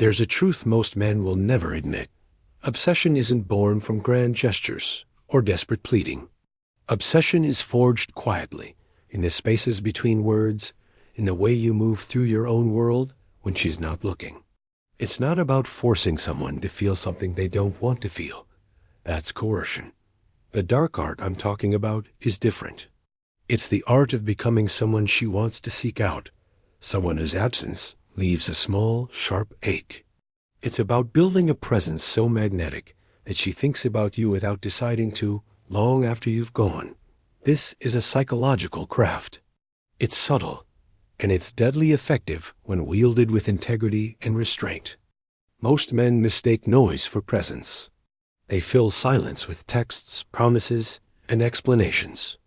There's a truth most men will never admit. Obsession isn't born from grand gestures or desperate pleading. Obsession is forged quietly, in the spaces between words, in the way you move through your own world when she's not looking. It's not about forcing someone to feel something they don't want to feel. That's coercion. The dark art I'm talking about is different. It's the art of becoming someone she wants to seek out, someone whose absence leaves a small, sharp ache. It's about building a presence so magnetic that she thinks about you without deciding to, long after you've gone. This is a psychological craft. It's subtle, and it's deadly effective when wielded with integrity and restraint. Most men mistake noise for presence. They fill silence with texts, promises, and explanations.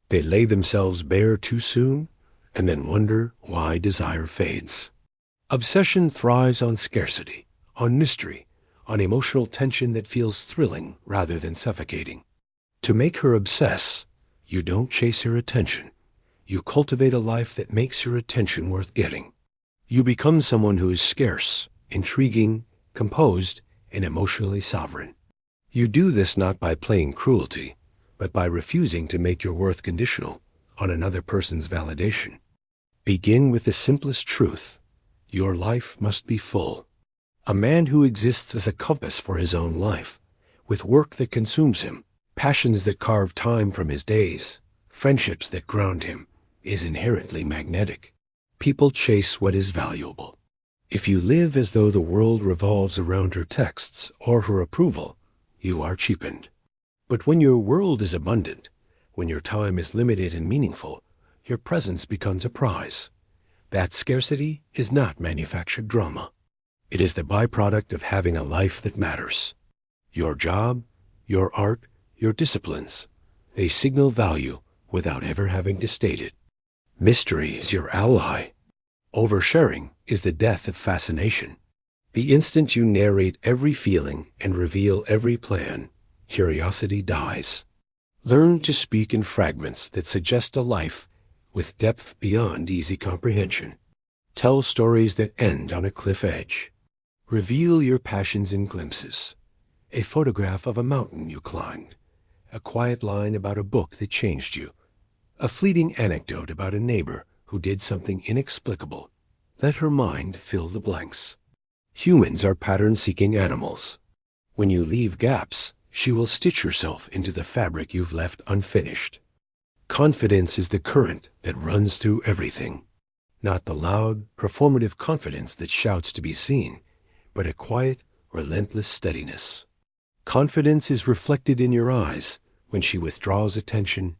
They lay themselves bare too soon, and then wonder why desire fades. Obsession thrives on scarcity, on mystery, on emotional tension that feels thrilling rather than suffocating. To make her obsess, you don't chase her attention. You cultivate a life that makes your attention worth getting. You become someone who is scarce, intriguing, composed, and emotionally sovereign. You do this not by playing cruelty, but by refusing to make your worth conditional on another person's validation. Begin with the simplest truth. Your life must be full. A man who exists as a compass for his own life, with work that consumes him, passions that carve time from his days, friendships that ground him, is inherently magnetic. People chase what is valuable. If you live as though the world revolves around her texts or her approval, you are cheapened. But when your world is abundant, when your time is limited and meaningful, your presence becomes a prize. That scarcity is not manufactured drama. It is the byproduct of having a life that matters. Your job, your art, your disciplines, they signal value without ever having to state it. Mystery is your ally. Oversharing is the death of fascination. The instant you narrate every feeling and reveal every plan, curiosity dies. Learn to speak in fragments that suggest a life with depth beyond easy comprehension. Tell stories that end on a cliff edge. Reveal your passions in glimpses. A photograph of a mountain you climbed. A quiet line about a book that changed you. A fleeting anecdote about a neighbor who did something inexplicable. Let her mind fill the blanks. Humans are pattern-seeking animals. When you leave gaps, she will stitch herself into the fabric you've left unfinished. Confidence is the current that runs through everything. Not the loud, performative confidence that shouts to be seen, but a quiet, relentless steadiness. Confidence is reflected in your eyes when she withdraws attention,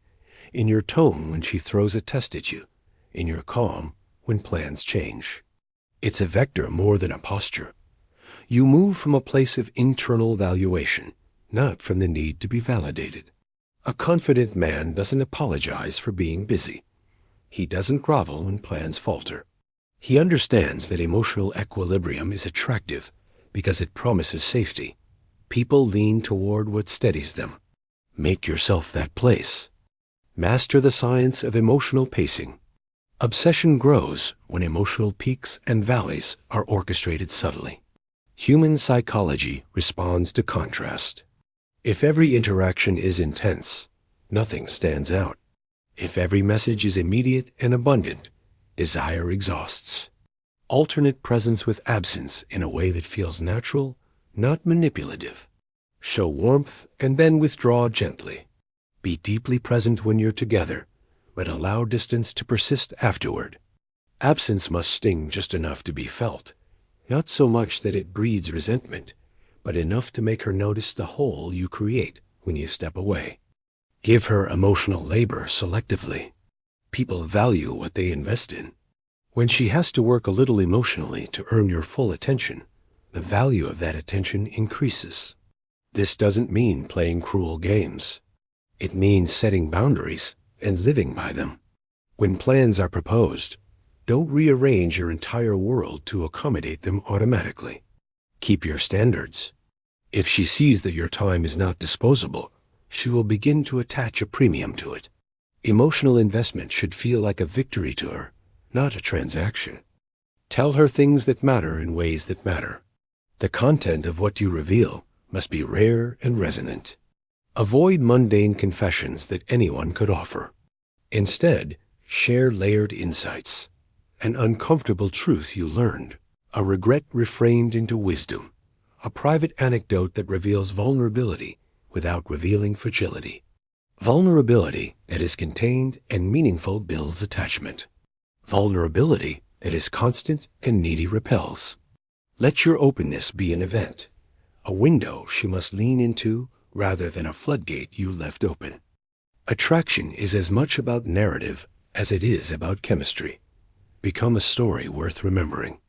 in your tone when she throws a test at you, in your calm when plans change. It's a vector more than a posture. You move from a place of internal valuation, not from the need to be validated. A confident man doesn't apologize for being busy. He doesn't grovel when plans falter. He understands that emotional equilibrium is attractive because it promises safety. People lean toward what steadies them. Make yourself that place. Master the science of emotional pacing. Obsession grows when emotional peaks and valleys are orchestrated subtly. Human psychology responds to contrast. If every interaction is intense, nothing stands out. If every message is immediate and abundant, desire exhausts. Alternate presence with absence in a way that feels natural, not manipulative. Show warmth and then withdraw gently. Be deeply present when you're together, but allow distance to persist afterward. Absence must sting just enough to be felt, not so much that it breeds resentment, but enough to make her notice the hole you create when you step away. Give her emotional labor selectively. People value what they invest in. When she has to work a little emotionally to earn your full attention, the value of that attention increases. This doesn't mean playing cruel games. It means setting boundaries and living by them. When plans are proposed, don't rearrange your entire world to accommodate them automatically. Keep your standards. If she sees that your time is not disposable, she will begin to attach a premium to it. Emotional investment should feel like a victory to her, not a transaction. Tell her things that matter in ways that matter. The content of what you reveal must be rare and resonant. Avoid mundane confessions that anyone could offer. Instead, share layered insights, an uncomfortable truth you learned, a regret reframed into wisdom, a private anecdote that reveals vulnerability without revealing fragility. Vulnerability that is contained and meaningful builds attachment. Vulnerability that is constant and needy repels. Let your openness be an event, a window she must lean into rather than a floodgate you left open. Attraction is as much about narrative as it is about chemistry. Become a story worth remembering.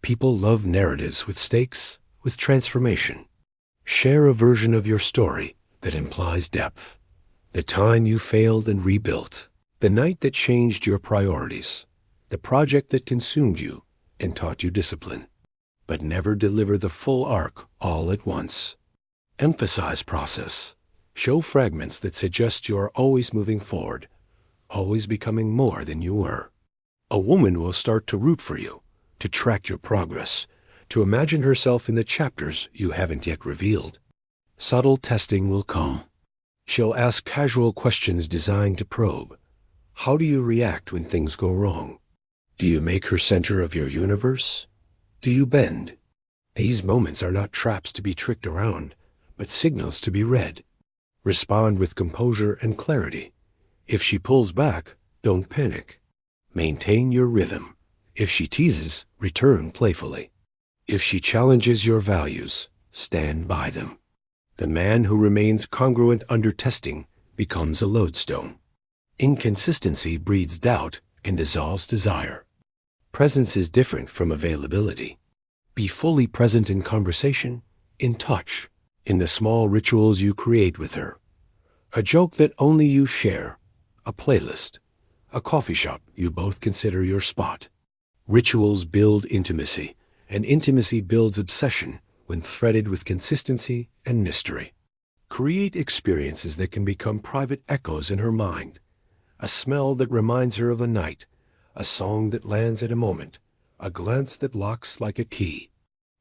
People love narratives with stakes, with transformation. Share a version of your story that implies depth. The time you failed and rebuilt. The night that changed your priorities. The project that consumed you and taught you discipline. But never deliver the full arc all at once. Emphasize process. Show fragments that suggest you are always moving forward, always becoming more than you were. A woman will start to root for you, to track your progress, to imagine herself in the chapters you haven't yet revealed. Subtle testing will come. She'll ask casual questions designed to probe. How do you react when things go wrong? Do you make her center of your universe? Do you bend? These moments are not traps to be tricked around, but signals to be read. Respond with composure and clarity. If she pulls back, don't panic. Maintain your rhythm. If she teases, return playfully. If she challenges your values, stand by them. The man who remains congruent under testing becomes a lodestone. Inconsistency breeds doubt and dissolves desire. Presence is different from availability. Be fully present in conversation, in touch, in the small rituals you create with her. A joke that only you share, a playlist, a coffee shop you both consider your spot. Rituals build intimacy, and intimacy builds obsession when threaded with consistency and mystery. Create experiences that can become private echoes in her mind. A smell that reminds her of a night, a song that lands at a moment, a glance that locks like a key.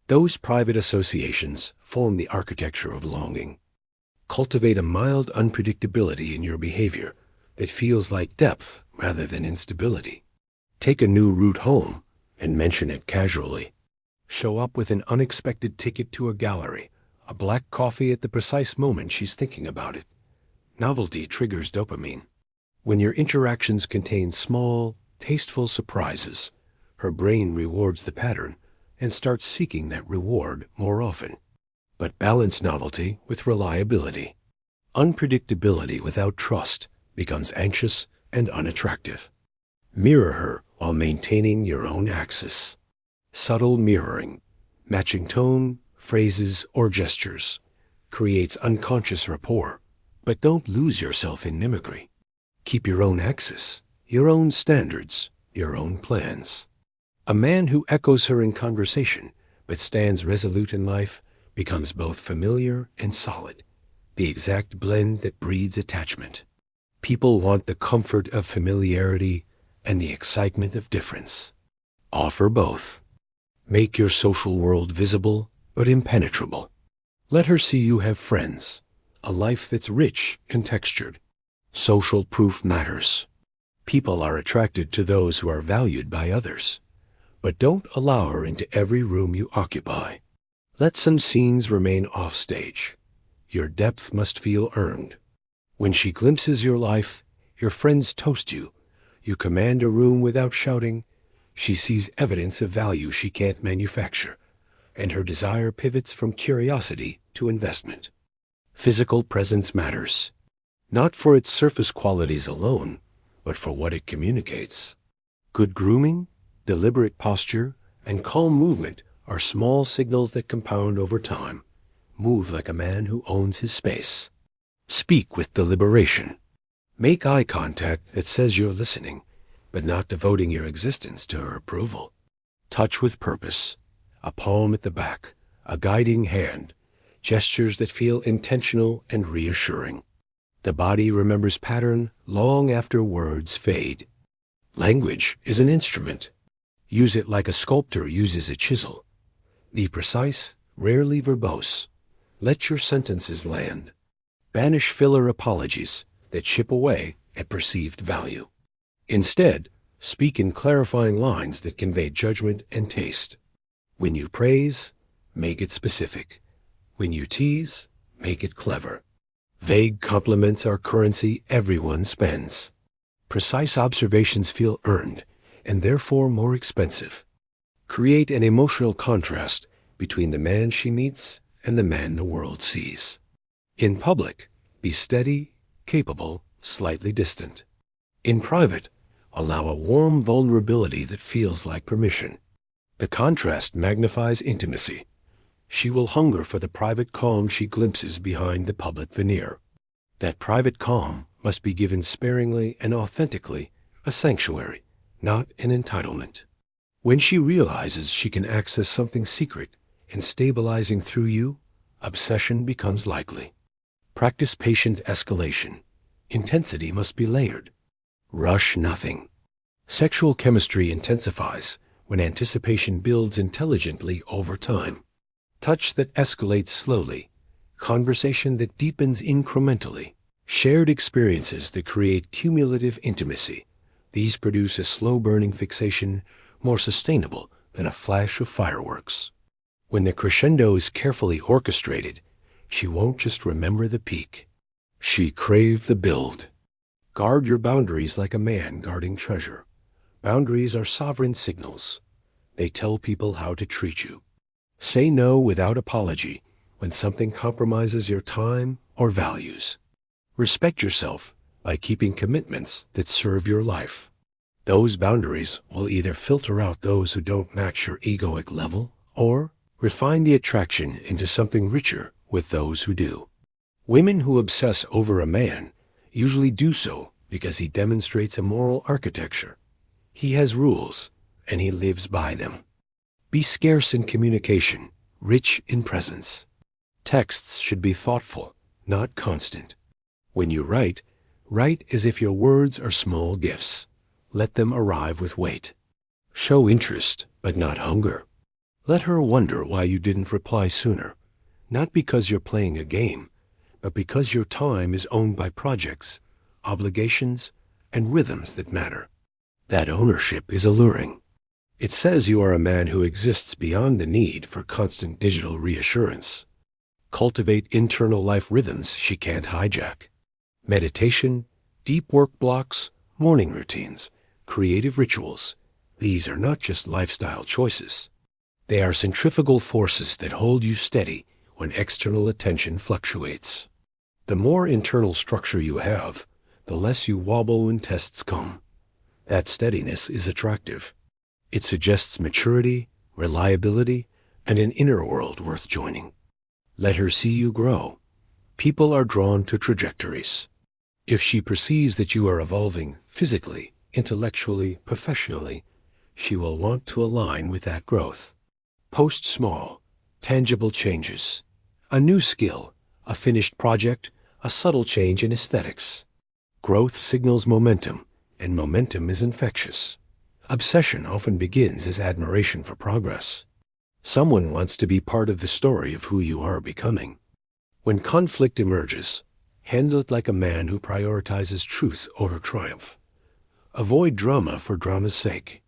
Those private associations form the architecture of longing. Cultivate a mild unpredictability in your behavior that feels like depth rather than instability. Take a new route home and mention it casually. Show up with an unexpected ticket to a gallery, a black coffee at the precise moment she's thinking about it. Novelty triggers dopamine. When your interactions contain small, tasteful surprises, her brain rewards the pattern and starts seeking that reward more often. But balance novelty with reliability. Unpredictability without trust becomes anxious and unattractive. Mirror her while maintaining your own axis. Subtle mirroring, matching tone, phrases, or gestures, creates unconscious rapport. But don't lose yourself in mimicry. Keep your own axis, your own standards, your own plans. A man who echoes her in conversation but stands resolute in life becomes both familiar and solid, the exact blend that breeds attachment. People want the comfort of familiarity and the excitement of difference. Offer both. Make your social world visible but impenetrable. Let her see you have friends, a life that's rich and textured. Social proof matters. People are attracted to those who are valued by others. But don't allow her into every room you occupy. Let some scenes remain offstage. Your depth must feel earned. When she glimpses your life, your friends toast you. You command a room without shouting. She sees evidence of value she can't manufacture, and her desire pivots from curiosity to investment. Physical presence matters, not for its surface qualities alone, but for what it communicates. Good grooming, deliberate posture, and calm movement are small signals that compound over time. Move like a man who owns his space. Speak with deliberation. Make eye contact that says you're listening, but not devoting your existence to her approval. Touch with purpose. A palm at the back, a guiding hand, gestures that feel intentional and reassuring. The body remembers pattern long after words fade. Language is an instrument. Use it like a sculptor uses a chisel. Be precise, rarely verbose. Let your sentences land. Banish filler apologies that chip away at perceived value. Instead, speak in clarifying lines that convey judgment and taste. When you praise, make it specific. When you tease, make it clever. Vague compliments are currency everyone spends. Precise observations feel earned and therefore more expensive. Create an emotional contrast between the man she meets and the man the world sees. In public, be steady, capable, slightly distant. In private, allow a warm vulnerability that feels like permission. The contrast magnifies intimacy. She will hunger for the private calm she glimpses behind the public veneer. That private calm must be given sparingly and authentically, a sanctuary, not an entitlement. When she realizes she can access something secret and stabilizing through you, obsession becomes likely. Practice patient escalation. Intensity must be layered. Rush nothing. Sexual chemistry intensifies when anticipation builds intelligently over time. Touch that escalates slowly. Conversation that deepens incrementally. Shared experiences that create cumulative intimacy. These produce a slow-burning fixation more sustainable than a flash of fireworks. When the crescendo is carefully orchestrated, she won't just remember the peak. She crave the build. Guard your boundaries like a man guarding treasure. Boundaries are sovereign signals. They tell people how to treat you. Say no without apology when something compromises your time or values. Respect yourself by keeping commitments that serve your life. Those boundaries will either filter out those who don't match your egoic level or refine the attraction into something richer with those who do. Women who obsess over a man usually do so because he demonstrates a moral architecture. He has rules, and he lives by them. Be scarce in communication, rich in presence. Texts should be thoughtful, not constant. When you write as if your words are small gifts. Let them arrive with weight. Show interest, but not hunger. Let her wonder why you didn't reply sooner, not because you're playing a game, but because your time is owned by projects, obligations, and rhythms that matter. That ownership is alluring. It says you are a man who exists beyond the need for constant digital reassurance. Cultivate internal life rhythms she can't hijack. Meditation, deep work blocks, morning routines, creative rituals. These are not just lifestyle choices. They are centrifugal forces that hold you steady when external attention fluctuates. The more internal structure you have, the less you wobble when tests come. That steadiness is attractive. It suggests maturity, reliability, and an inner world worth joining. Let her see you grow. People are drawn to trajectories. If she perceives that you are evolving physically, intellectually, professionally, she will want to align with that growth. Post small, tangible changes. A new skill, a finished project, a subtle change in aesthetics. Growth signals momentum, and momentum is infectious. Obsession often begins as admiration for progress. Someone wants to be part of the story of who you are becoming. When conflict emerges, handle it like a man who prioritizes truth over triumph. Avoid drama for drama's sake.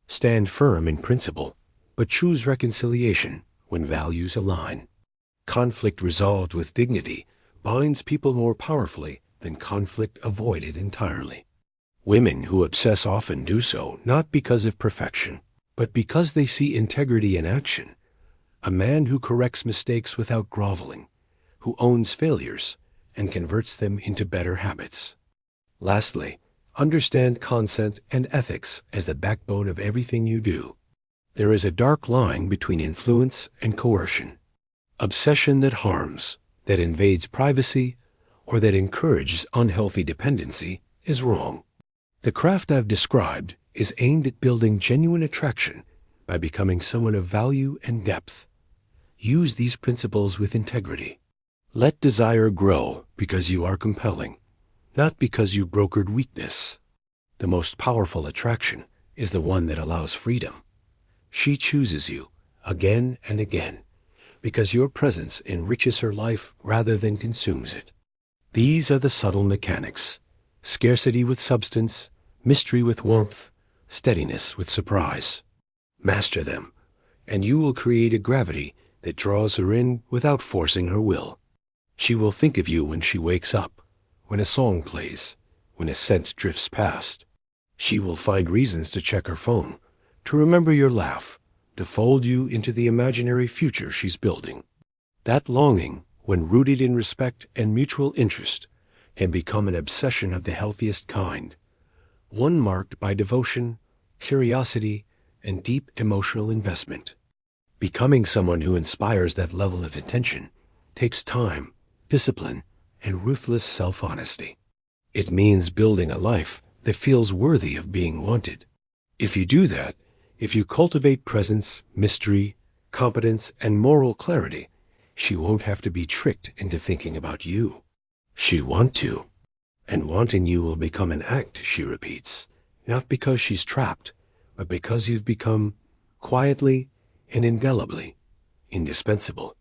Stand firm in principle, but choose reconciliation when values align. Conflict resolved with dignity binds people more powerfully than conflict avoided entirely. Women who obsess often do so not because of perfection, but because they see integrity in action. A man who corrects mistakes without groveling, who owns failures and converts them into better habits. Lastly, understand consent and ethics as the backbone of everything you do. There is a dark line between influence and coercion. Obsession that harms, that invades privacy, or that encourages unhealthy dependency is wrong. The craft I've described is aimed at building genuine attraction by becoming someone of value and depth. Use these principles with integrity. Let desire grow because you are compelling, not because you brokered weakness. The most powerful attraction is the one that allows freedom, She chooses you again and again because your presence enriches her life rather than consumes it. These are the subtle mechanics: scarcity with substance, mystery with warmth, steadiness with surprise. Master them, and you will create a gravity that draws her in without forcing her will. She will think of you when she wakes up, when a song plays, when a scent drifts past. She will find reasons to check her phone, to remember your laugh, to fold you into the imaginary future she's building. That longing, when rooted in respect and mutual interest, can become an obsession of the healthiest kind, one marked by devotion, curiosity, and deep emotional investment. Becoming someone who inspires that level of attention takes time, discipline, and ruthless self-honesty. It means building a life that feels worthy of being wanted. If you do that, if you cultivate presence, mystery, competence, and moral clarity, she won't have to be tricked into thinking about you. She want to. And wanting you will become an act, she repeats, not because she's trapped, but because you've become, quietly and indelibly, indispensable.